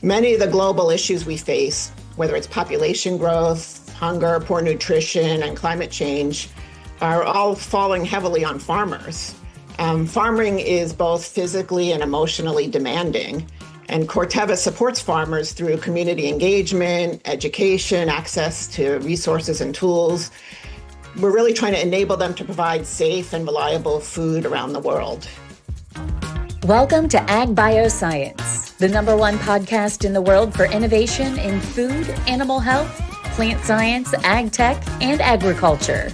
Many of the global issues we face, whether it's population growth, hunger, poor nutrition, and climate change, are all falling heavily on farmers. Farming is both physically and emotionally demanding, and Corteva supports farmers through community engagement, education, access to resources and tools. We're really trying to enable them to provide safe and reliable food around the world. Welcome to Agbioscience, the #1 podcast in the world for innovation in food, animal health, plant science, ag tech, and agriculture.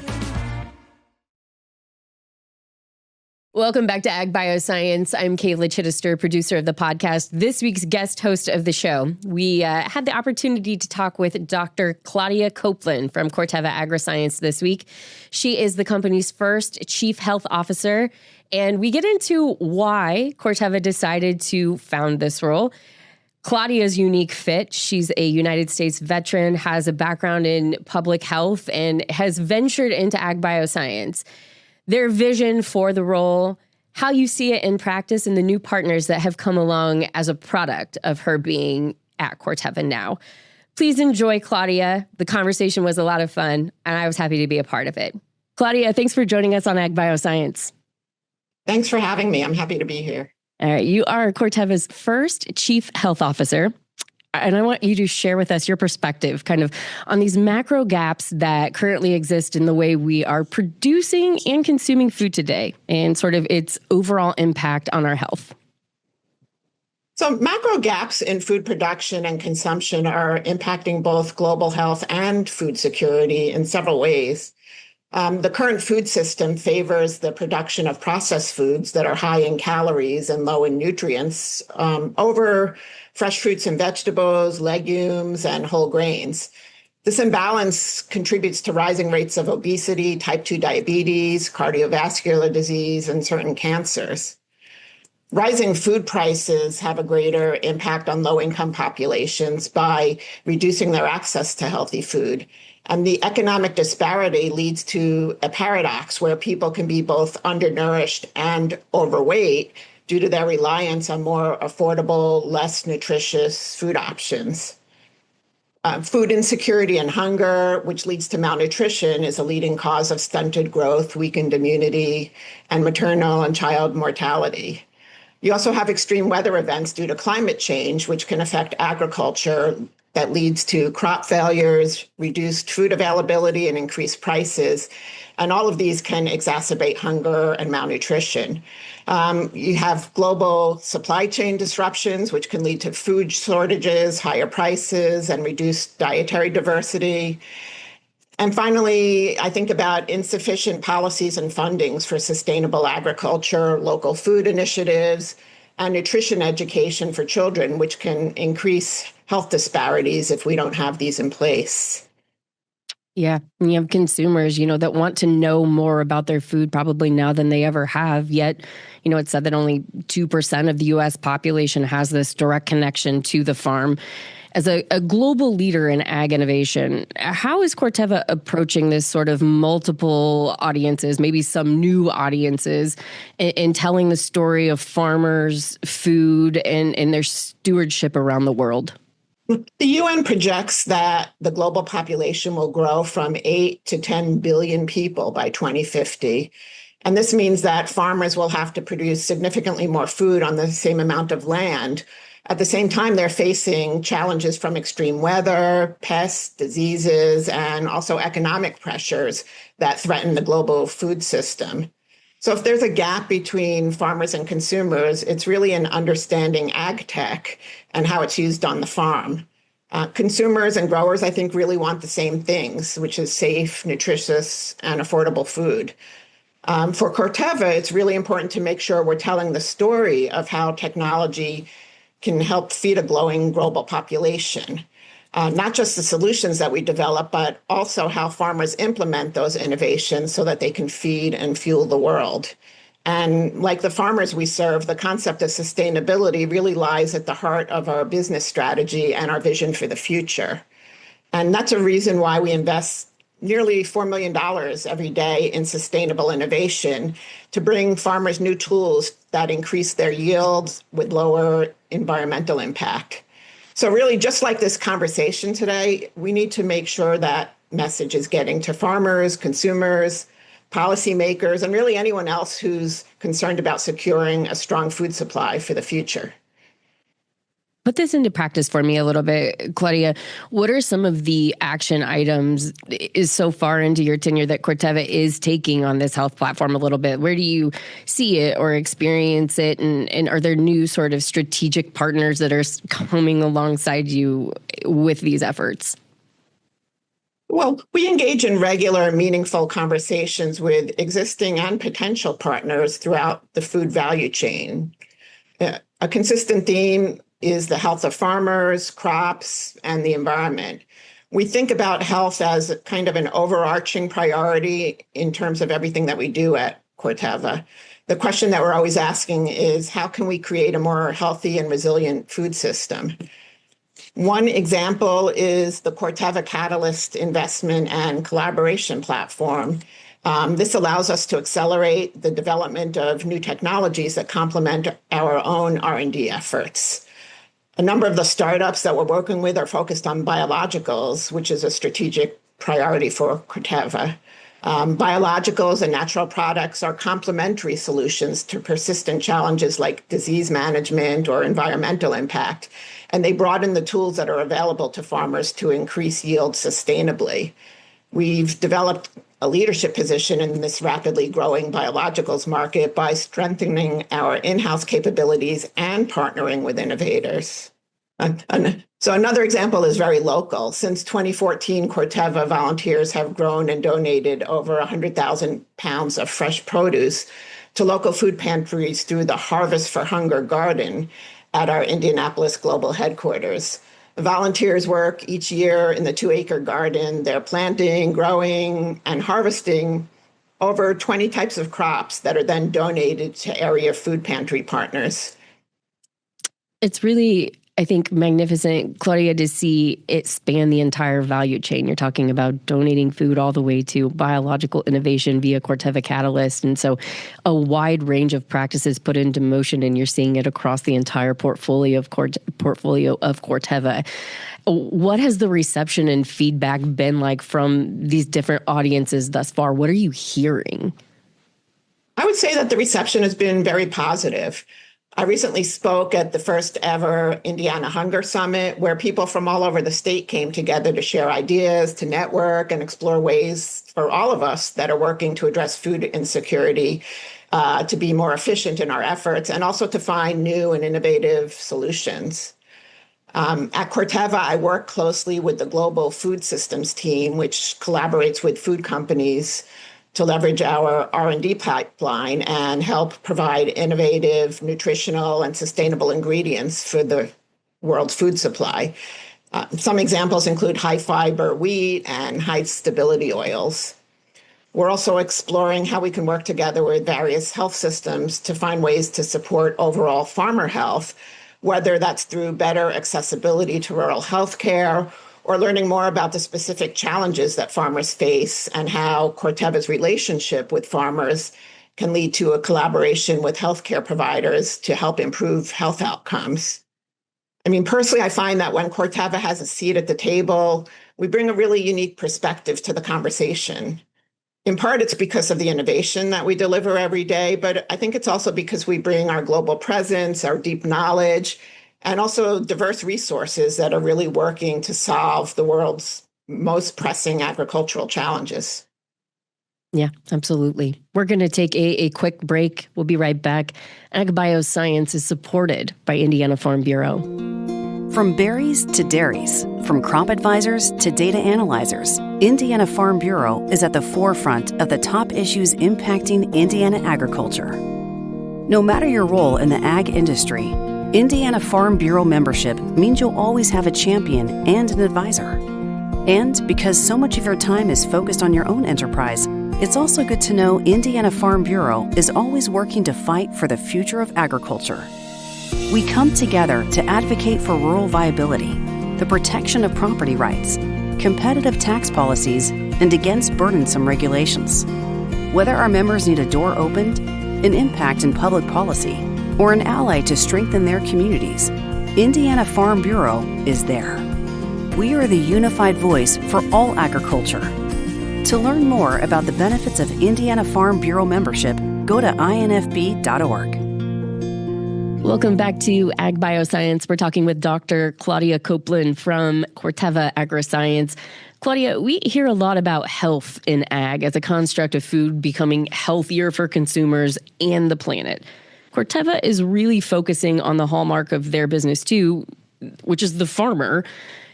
Welcome back to Agbioscience. I'm Kayla Chittister, producer of the podcast, this week's guest host of the show. We had the opportunity to talk with Dr. Claudia Coplein from Corteva Agriscience this week. She is the company's first chief health officer, and we get into why Corteva decided to found this role. Claudia's unique fit. She's a United States veteran, has a background in public health, and has ventured into agbioscience. Their vision for the role, how you see it in practice, and the new partners that have come along as a product of her being at Corteva now. Please enjoy Claudia. The conversation was a lot of fun, and I was happy to be a part of it. Claudia, thanks for joining us on Agbioscience. Thanks for having me. I'm happy to be here. All right, you are Corteva's first chief health officer. And I want you to share with us your perspective kind of on these macro gaps that currently exist in the way we are producing and consuming food today and sort of its overall impact on our health. So macro gaps in food production and consumption are impacting both global health and food security in several ways. The current food system favors the production of processed foods that are high in calories and low in nutrients over fresh fruits and vegetables, legumes, and whole grains. This imbalance contributes to rising rates of obesity, type 2 diabetes, cardiovascular disease, and certain cancers. Rising food prices have a greater impact on low-income populations by reducing their access to healthy food. And the economic disparity leads to a paradox where people can be both undernourished and overweight due to their reliance on more affordable, less nutritious food options. Food insecurity and hunger, which leads to malnutrition, is a leading cause of stunted growth, weakened immunity, and maternal and child mortality. You also have extreme weather events due to climate change, which can affect agriculture, that leads to crop failures, reduced food availability, and increased prices. And all of these can exacerbate hunger and malnutrition. You have global supply chain disruptions, which can lead to food shortages, higher prices, and reduced dietary diversity. And finally, I think about insufficient policies and fundings for sustainable agriculture, local food initiatives, and nutrition education for children, which can increase health disparities if we don't have these in place. Yeah, and you have consumers, that want to know more about their food probably now than they ever have. Yet, it's said that only 2% of the U.S. population has this direct connection to the farm. As a global leader in ag innovation, how is Corteva approaching this sort of multiple audiences, maybe some new audiences, in telling the story of farmers, food, and their stewardship around the world? The UN projects that the global population will grow from 8 to 10 billion people by 2050. And this means that farmers will have to produce significantly more food on the same amount of land. At the same time, they're facing challenges from extreme weather, pests, diseases, and also economic pressures that threaten the global food system. So if there's a gap between farmers and consumers, it's really in understanding ag tech and how it's used on the farm. Consumers and growers, I think, really want the same things, which is safe, nutritious, and affordable food. For Corteva, it's really important to make sure we're telling the story of how technology can help feed a growing global population. Not just the solutions that we develop, but also how farmers implement those innovations so that they can feed and fuel the world. And like the farmers we serve, the concept of sustainability really lies at the heart of our business strategy and our vision for the future. And that's a reason why we invest nearly $4 million every day in sustainable innovation to bring farmers new tools that increase their yields with lower environmental impact. So really, just like this conversation today, we need to make sure that message is getting to farmers, consumers, policymakers, and really anyone else who's concerned about securing a strong food supply for the future. Put this into practice for me a little bit, Claudia. What are some of the action items is so far into your tenure that Corteva is taking on this health platform a little bit? Where do you see it or experience it? And are there new sort of strategic partners that are coming alongside you with these efforts? Well, we engage in regular, meaningful conversations with existing and potential partners throughout the food value chain. A consistent theme is the health of farmers, crops, and the environment. We think about health as kind of an overarching priority in terms of everything that we do at Corteva. The question that we're always asking is, how can we create a more healthy and resilient food system? One example is the Corteva Catalyst investment and collaboration platform. This allows us to accelerate the development of new technologies that complement our own R&D efforts. A number of the startups that we're working with are focused on biologicals, which is a strategic priority for Corteva. Biologicals and natural products are complementary solutions to persistent challenges like disease management or environmental impact, and they broaden the tools that are available to farmers to increase yield sustainably. We've developed a leadership position in this rapidly growing biologicals market by strengthening our in-house capabilities and partnering with innovators. So another example is very local. Since 2014, Corteva volunteers have grown and donated over 100,000 pounds of fresh produce to local food pantries through the Harvest for Hunger Garden at our Indianapolis global headquarters. The volunteers work each year in the 2-acre garden. They're planting, growing, and harvesting over 20 types of crops that are then donated to area food pantry partners. It's really, I think, magnificent, Claudia, to see it span the entire value chain. You're talking about donating food all the way to biological innovation via Corteva Catalyst. And so a wide range of practices put into motion, and you're seeing it across the entire portfolio of Corteva. What has the reception and feedback been like from these different audiences thus far? What are you hearing? I would say that the reception has been very positive. I recently spoke at the first ever Indiana Hunger Summit, where people from all over the state came together to share ideas, to network, and explore ways for all of us that are working to address food insecurity to be more efficient in our efforts, and also to find new and innovative solutions. At Corteva, I work closely with the Global Food Systems team, which collaborates with food companies to leverage our R&D pipeline and help provide innovative, nutritional, and sustainable ingredients for the world's food supply. Some examples include high-fiber wheat and high-stability oils. We're also exploring how we can work together with various health systems to find ways to support overall farmer health, whether that's through better accessibility to rural health care or learning more about the specific challenges that farmers face and how Corteva's relationship with farmers can lead to a collaboration with healthcare providers to help improve health outcomes. I mean, personally, I find that when Corteva has a seat at the table, we bring a really unique perspective to the conversation. In part, it's because of the innovation that we deliver every day, but I think it's also because we bring our global presence, our deep knowledge, and also diverse resources that are really working to solve the world's most pressing agricultural challenges. Yeah, absolutely. We're going to take a quick break. We'll be right back. Agbioscience is supported by Indiana Farm Bureau. From berries to dairies, from crop advisors to data analyzers, Indiana Farm Bureau is at the forefront of the top issues impacting Indiana agriculture. No matter your role in the ag industry, Indiana Farm Bureau membership means you'll always have a champion and an advisor. And because so much of your time is focused on your own enterprise, it's also good to know Indiana Farm Bureau is always working to fight for the future of agriculture. We come together to advocate for rural viability, the protection of property rights, competitive tax policies, and against burdensome regulations. Whether our members need a door opened, an impact in public policy, or an ally to strengthen their communities, Indiana Farm Bureau is there. We are the unified voice for all agriculture. To learn more about the benefits of Indiana Farm Bureau membership, go to infb.org. Welcome back to Ag Bioscience. We're talking with Dr. Claudia Coplein from Corteva Agriscience. Claudia, we hear a lot about health in ag as a construct of food becoming healthier for consumers and the planet. Corteva is really focusing on the hallmark of their business too, which is the farmer.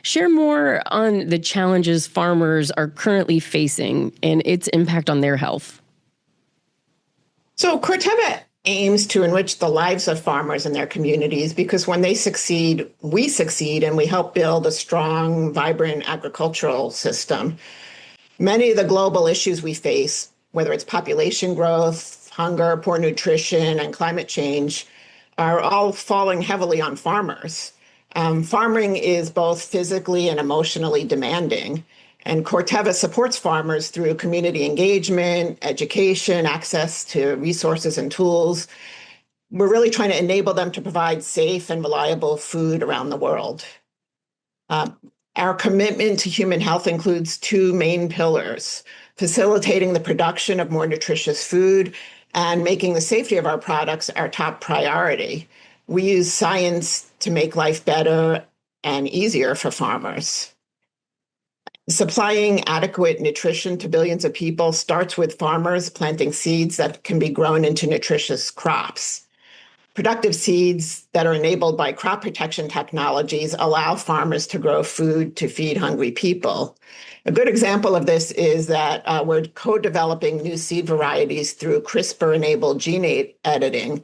Share more on the challenges farmers are currently facing and its impact on their health. So Corteva aims to enrich the lives of farmers and their communities because when they succeed, and we help build a strong, vibrant agricultural system. Many of the global issues we face, whether it's population growth, hunger, poor nutrition, and climate change, are all falling heavily on farmers. Farming is both physically and emotionally demanding. And Corteva supports farmers through community engagement, education, access to resources and tools. We're really trying to enable them to provide safe and reliable food around the world. Our commitment to human health includes two main pillars: facilitating the production of more nutritious food and making the safety of our products our top priority. We use science to make life better and easier for farmers. Supplying adequate nutrition to billions of people starts with farmers planting seeds that can be grown into nutritious crops. Productive seeds that are enabled by crop protection technologies allow farmers to grow food to feed hungry people. A good example of this is that we're co-developing new seed varieties through CRISPR-enabled gene editing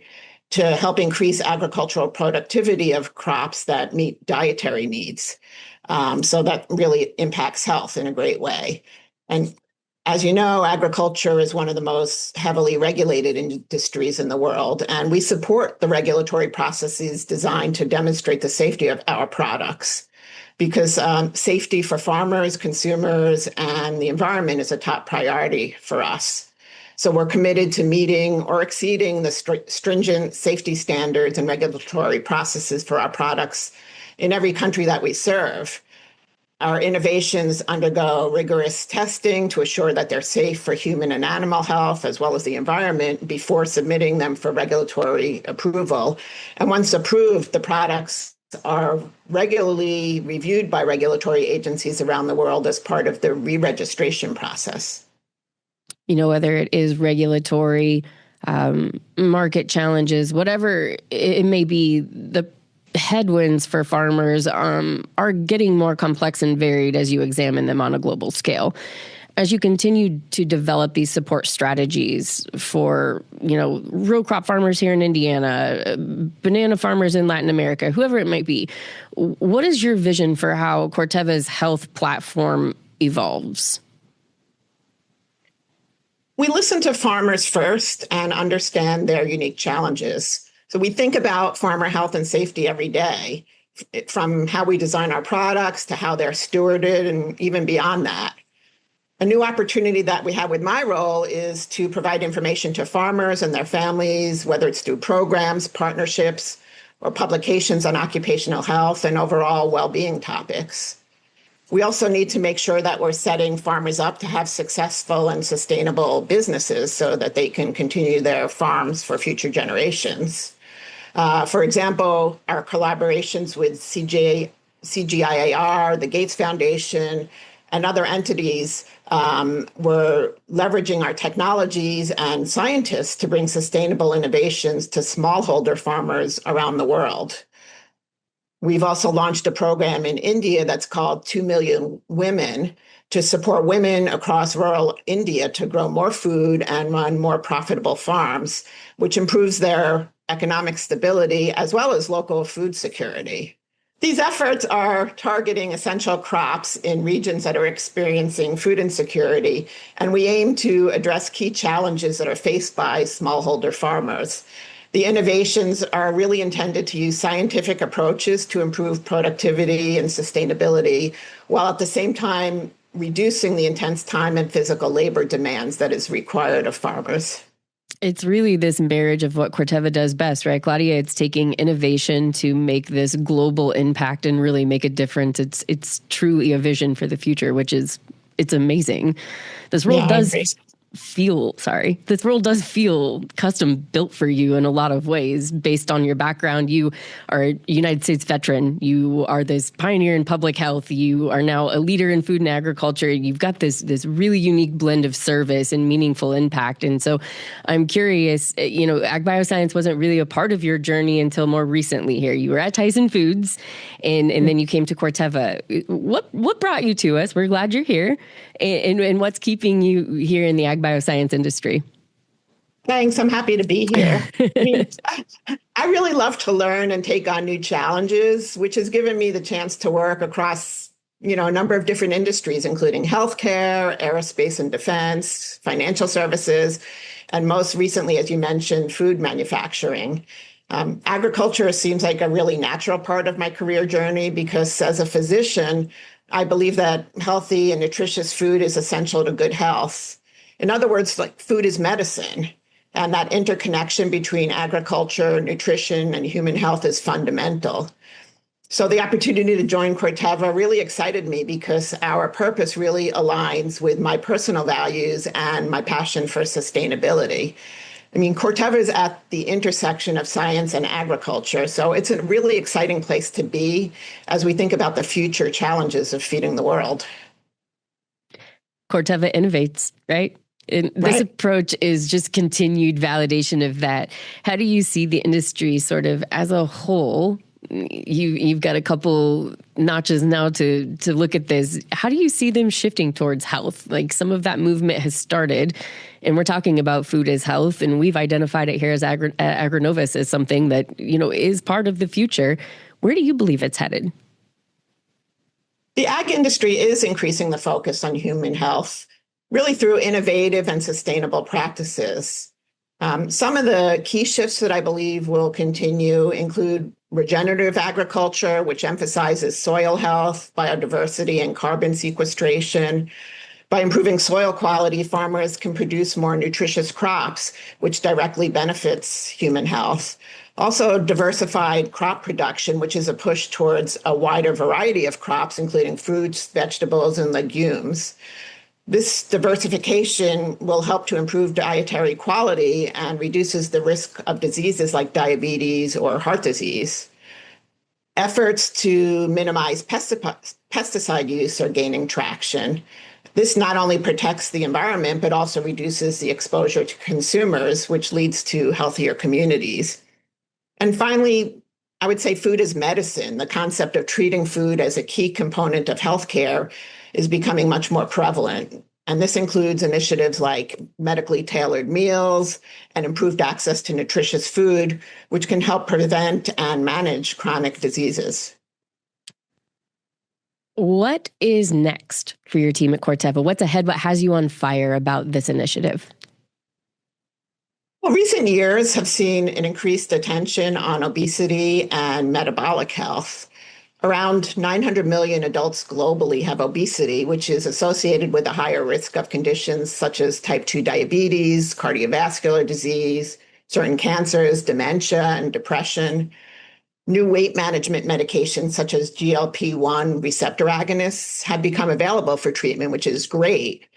to help increase agricultural productivity of crops that meet dietary needs. So that really impacts health in a great way. And as you know, agriculture is one of the most heavily regulated industries in the world, and we support the regulatory processes designed to demonstrate the safety of our products because safety for farmers, consumers, and the environment is a top priority for us. So we're committed to meeting or exceeding the stringent safety standards and regulatory processes for our products in every country that we serve. Our innovations undergo rigorous testing to assure that they're safe for human and animal health, as well as the environment, before submitting them for regulatory approval. And once approved, the products are regularly reviewed by regulatory agencies around the world as part of the re-registration process. You know, whether it is regulatory, market challenges, whatever it may be, the headwinds for farmers are getting more complex and varied as you examine them on a global scale. As you continue to develop these support strategies for, row crop farmers here in Indiana, banana farmers in Latin America, whoever it might be, what is your vision for how Corteva's health platform evolves? We listen to farmers first and understand their unique challenges. So we think about farmer health and safety every day, from how we design our products to how they're stewarded and even beyond that. A new opportunity that we have with my role is to provide information to farmers and their families, whether it's through programs, partnerships, or publications on occupational health and overall well-being topics. We also need to make sure that we're setting farmers up to have successful and sustainable businesses so that they can continue their farms for future generations. For example, our collaborations with CGIAR, the Gates Foundation, and other entities, we're leveraging our technologies and scientists to bring sustainable innovations to smallholder farmers around the world. We've also launched a program in India that's called 2 Million Women to support women across rural India to grow more food and run more profitable farms, which improves their economic stability as well as local food security. These efforts are targeting essential crops in regions that are experiencing food insecurity, and we aim to address key challenges that are faced by smallholder farmers. The innovations are really intended to use scientific approaches to improve productivity and sustainability, while at the same time reducing the intense time and physical labor demands that is required of farmers. It's really this marriage of what Corteva does best, right, Claudia? It's taking innovation to make this global impact and really make a difference. It's truly a vision for the future, it's amazing. This role Yeah, I agree. this role does feel custom built for you in a lot of ways based on your background. You are a United States veteran. You are this pioneer in public health. You are now a leader in food and agriculture. You've got this really unique blend of service and meaningful impact. And so I'm curious, AgBioscience wasn't really a part of your journey until more recently here. You were at Tyson Foods and then you came to Corteva. What brought you to us? We're glad you're here. And what's keeping you here in the AgBioscience industry? Thanks. I'm happy to be here. I really love to learn and take on new challenges, which has given me the chance to work across, a number of different industries, including healthcare, aerospace and defense, financial services, and most recently, as you mentioned, food manufacturing. Agriculture seems like a really natural part of my career journey because as a physician, I believe that healthy and nutritious food is essential to good health. In other words, like food is medicine, and that interconnection between agriculture, nutrition, and human health is fundamental. So the opportunity to join Corteva really excited me because our purpose really aligns with my personal values and my passion for sustainability. Corteva is at the intersection of science and agriculture, so it's a really exciting place to be as we think about the future challenges of feeding the world. Corteva innovates, right? And this approach is just continued validation of that. How do you see the industry sort of as a whole? You've got a couple notches now to look at this. How do you see them shifting towards health? Like some of that movement has started, and we're talking about food as health, and we've identified it here as AgriNovus as something that is part of the future. Where do you believe it's headed? The ag industry is increasing the focus on human health, really through innovative and sustainable practices. Some of the key shifts that I believe will continue include regenerative agriculture, which emphasizes soil health, biodiversity, and carbon sequestration. By improving soil quality, farmers can produce more nutritious crops, which directly benefits human health. Also, diversified crop production, which is a push towards a wider variety of crops, including fruits, vegetables, and legumes. This diversification will help to improve dietary quality and reduces the risk of diseases like diabetes or heart disease. Efforts to minimize pesticide use are gaining traction. This not only protects the environment, but also reduces the exposure to consumers, which leads to healthier communities. And finally, I would say food is medicine. The concept of treating food as a key component of healthcare is becoming much more prevalent. And this includes initiatives like medically tailored meals and improved access to nutritious food, which can help prevent and manage chronic diseases. What is next for your team at Corteva? What's ahead? What has you on fire about this initiative? Well, recent years have seen an increased attention on obesity and metabolic health. Around 900 million adults globally have obesity, which is associated with a higher risk of conditions such as type 2 diabetes, cardiovascular disease, certain cancers, dementia, and depression. New weight management medications such as GLP-1 receptor agonists have become available for treatment, which is great.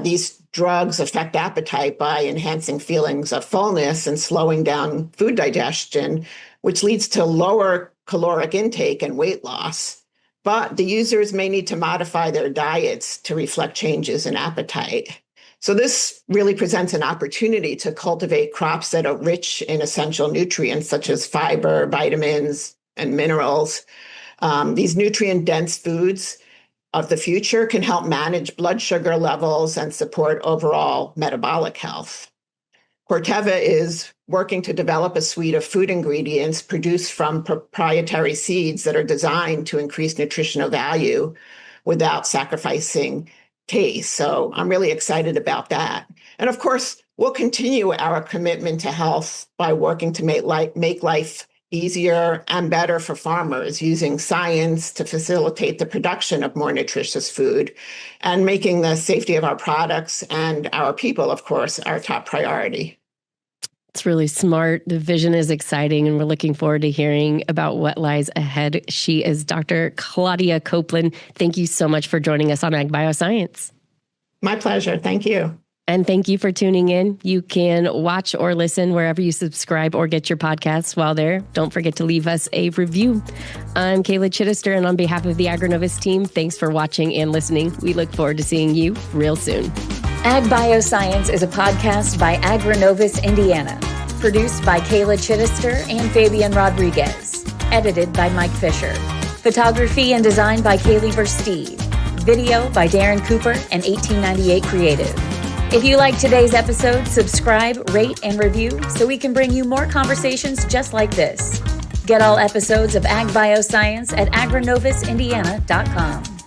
These drugs affect appetite by enhancing feelings of fullness and slowing down food digestion, which leads to lower caloric intake and weight loss. But the users may need to modify their diets to reflect changes in appetite. So this really presents an opportunity to cultivate crops that are rich in essential nutrients such as fiber, vitamins, and minerals. These nutrient-dense foods of the future can help manage blood sugar levels and support overall metabolic health. Corteva is working to develop a suite of food ingredients produced from proprietary seeds that are designed to increase nutritional value without sacrificing taste. So I'm really excited about that. And of course, we'll continue our commitment to health by working to make life easier and better for farmers using science to facilitate the production of more nutritious food and making the safety of our products and our people, of course, our top priority. It's really smart. The vision is exciting, and we're looking forward to hearing about what lies ahead. She is Dr. Claudia Coplein. Thank you so much for joining us on Agbioscience. My pleasure. Thank you. And thank you for tuning in. You can watch or listen wherever you subscribe or get your podcasts. While there, don't forget to leave us a review. I'm Kayla Chittister, and on behalf of the AgriNovus team, thanks for watching and listening. We look forward to seeing you real soon. Agbioscience is a podcast by AgriNovus, Indiana. Produced by Kayla Chittister and Fabian Rodriguez. Edited by Mike Fisher. Photography and design by Kaylee Versteed. Video by Darren Cooper and 1898 Creative. If you like today's episode, subscribe, rate, and review so we can bring you more conversations just like this. Get all episodes of Agbioscience at agrinovusindiana.com.